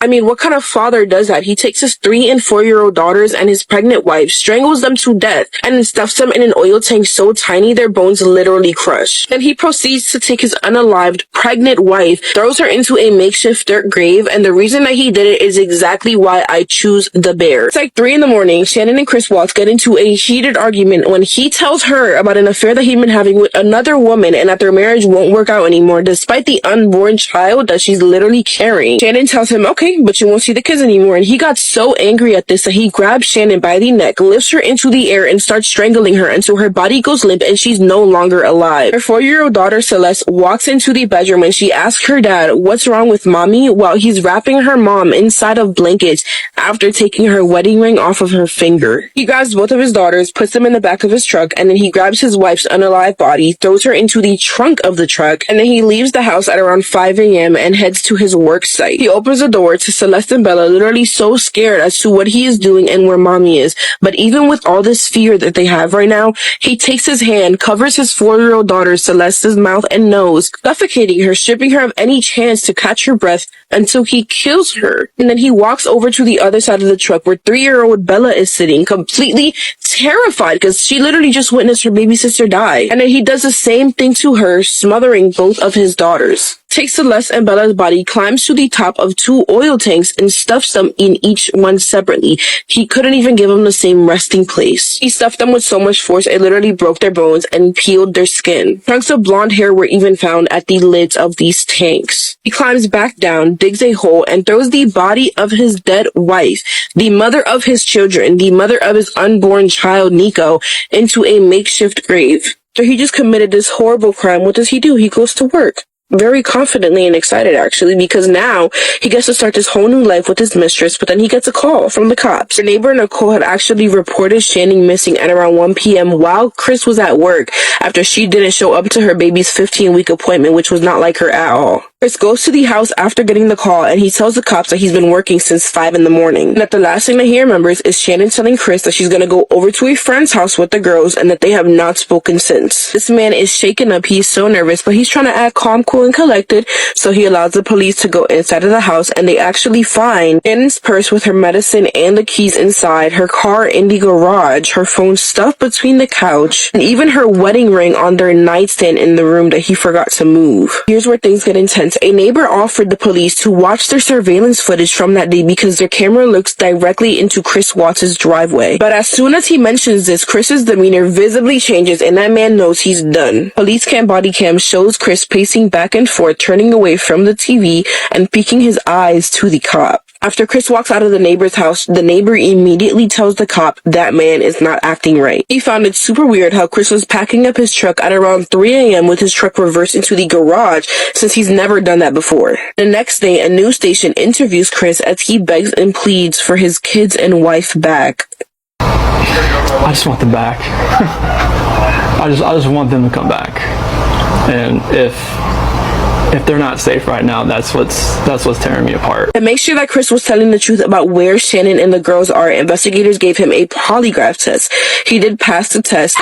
I mean, what kind of father does that? He takes his 3- and 4-year-old daughters and his pregnant wife, strangles them to death, and then stuffs them in an oil tank so tiny their bones literally crush. Then he proceeds to take his unalived, pregnant wife, throws her into a makeshift dirt grave, and the reason that he did it is exactly why I choose the bear. It's like 3 in the morning, Shanann and Chris Watts get into a heated argument when he tells her about an affair that he'd been having with another woman and that their marriage won't work out anymore despite the unborn child that she's literally carrying. Shanann tells him, okay, but you won't see the kids anymore, and he got so angry at this that he grabs Shanann by the neck, lifts her into the air, and starts strangling her until her body goes limp and she's no longer alive. Her 4-year-old daughter Celeste walks into the bedroom and she asks her dad what's wrong with mommy while he's wrapping her mom inside of blankets after taking her wedding ring off of her finger. He grabs both of his daughters, puts them in the back of his truck, and then he grabs his wife's unalive body, throws her into the trunk of the truck, and then he leaves the house at around 5 a.m. and heads to his work site. He opens the door to Celeste and Bella, literally so scared as to what he is doing and where mommy is. But even with all this fear that they have right now, he takes his hand, covers his 4-year-old daughter Celeste's mouth and nose, suffocating her, stripping her of any chance to catch her breath until he kills her. And then he walks over to the other side of the truck where 3-year-old Bella is sitting, completely terrified because she literally just witnessed her baby sister die. And then he does the same thing to her, smothering both of his daughters. Takes Celeste and Bella's body, climbs to the top of 2 oil tanks, and stuffs them in each one separately. He couldn't even give them the same resting place. He stuffed them with so much force it literally broke their bones and peeled their skin. Chunks of blonde hair were even found at the lids of these tanks. He climbs back down, digs a hole, and throws the body of his dead wife, the mother of his children, the mother of his unborn child Niko, into a makeshift grave. So he just committed this horrible crime. What does he do? He goes to work. Very confidently and excited, actually, because now he gets to start this whole new life with his mistress, but then he gets a call from the cops. Her neighbor Nicole had actually reported Shanann missing at around 1 p.m. while Chris was at work after she didn't show up to her baby's 15-week appointment, which was not like her at all. Chris goes to the house after getting the call, and he tells the cops that he's been working since 5 in the morning, and that the last thing that he remembers is Shanann telling Chris that she's gonna go over to a friend's house with the girls and that they have not spoken since. This man is shaken up. He's so nervous, but he's trying to act calm, cool, and collected, so he allows the police to go inside of the house, and they actually find Shannon's purse with her medicine and the keys inside, her car in the garage, her phone stuffed between the couch, and even her wedding ring on their nightstand in the room that he forgot to move. Here's where things get intense. A neighbor offered the police to watch their surveillance footage from that day because their camera looks directly into Chris Watts' driveway. But as soon as he mentions this, Chris's demeanor visibly changes and that man knows he's done. Police cam body cam shows Chris pacing back and forth, turning away from the TV and peeking his eyes to the cop. After Chris walks out of the neighbor's house, the neighbor immediately tells the cop that man is not acting right. He found it super weird how Chris was packing up his truck at around 3 a.m. with his truck reversed into the garage since he's never done that before. The next day, a news station interviews Chris as he begs and pleads for his kids and wife back. I just want them back. I just want them to come back. And if they're not safe right now, that's what's tearing me apart. To make sure that Chris was telling the truth about where Shanann and the girls are, investigators gave him a polygraph test. He did pass the test.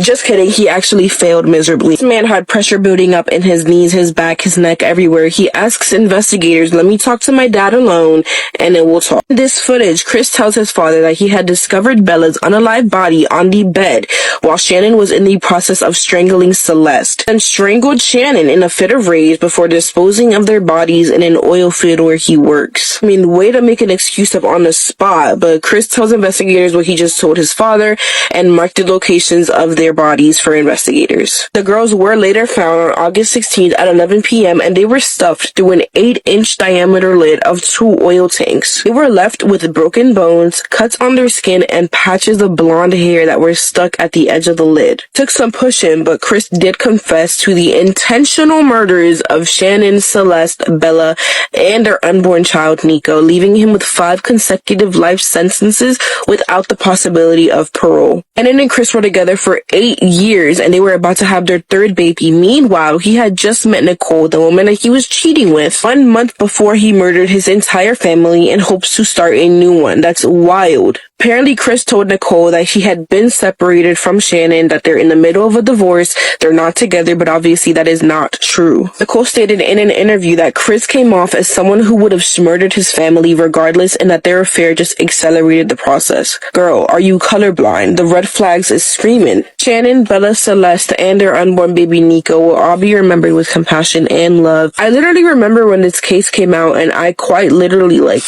Just kidding, he actually failed miserably. This man had pressure building up in his knees, his back, his neck, everywhere. He asks investigators, let me talk to my dad alone, and then we'll talk. In this footage, Chris tells his father that he had discovered Bella's unalive body on the bed while Shanann was in the process of strangling Celeste, and strangled Shanann in a fit of rage before disposing of their bodies in an oil field where he works. I mean, way to make an excuse up on the spot, but Chris tells investigators what he just told his father and marked the locations of their bodies for investigators. The girls were later found on August 16th at 11 p.m. and they were stuffed through an 8-inch diameter lid of 2 oil tanks. They were left with broken bones, cuts on their skin, and patches of blonde hair that were stuck at the edge of the lid. Took some pushing, but Chris did confess to the intentional murders of Shanann, Celeste, Bella, and their unborn child Niko, leaving him with 5 consecutive life sentences without the possibility of parole. Shanann and Chris were together for 8 years and they were about to have their 3rd baby. Meanwhile, he had just met Nicole, the woman that he was cheating with, 1 month before he murdered his entire family in hopes to start a new one. That's wild. Apparently, Chris told Nicole that he had been separated from Shanann, that they're in the middle of a divorce, they're not together, but obviously that is not true. Nicole stated in an interview that Chris came off as someone who would have murdered his family regardless, and that their affair just accelerated the process. Girl, are you colorblind? The red flags is screaming. Shanann, Bella, Celeste, and their unborn baby Niko will all be remembered with compassion and love. I literally remember when this case came out, and I quite literally,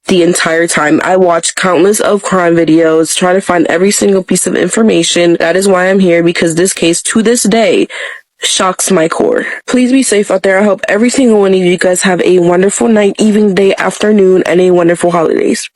the entire time I watched countless of crime videos, trying to find every single piece of information. That is why I'm here, because this case to this day shocks my core. Please be safe out there. I hope every single one of you guys have a wonderful night, evening, day, afternoon, and a wonderful holidays.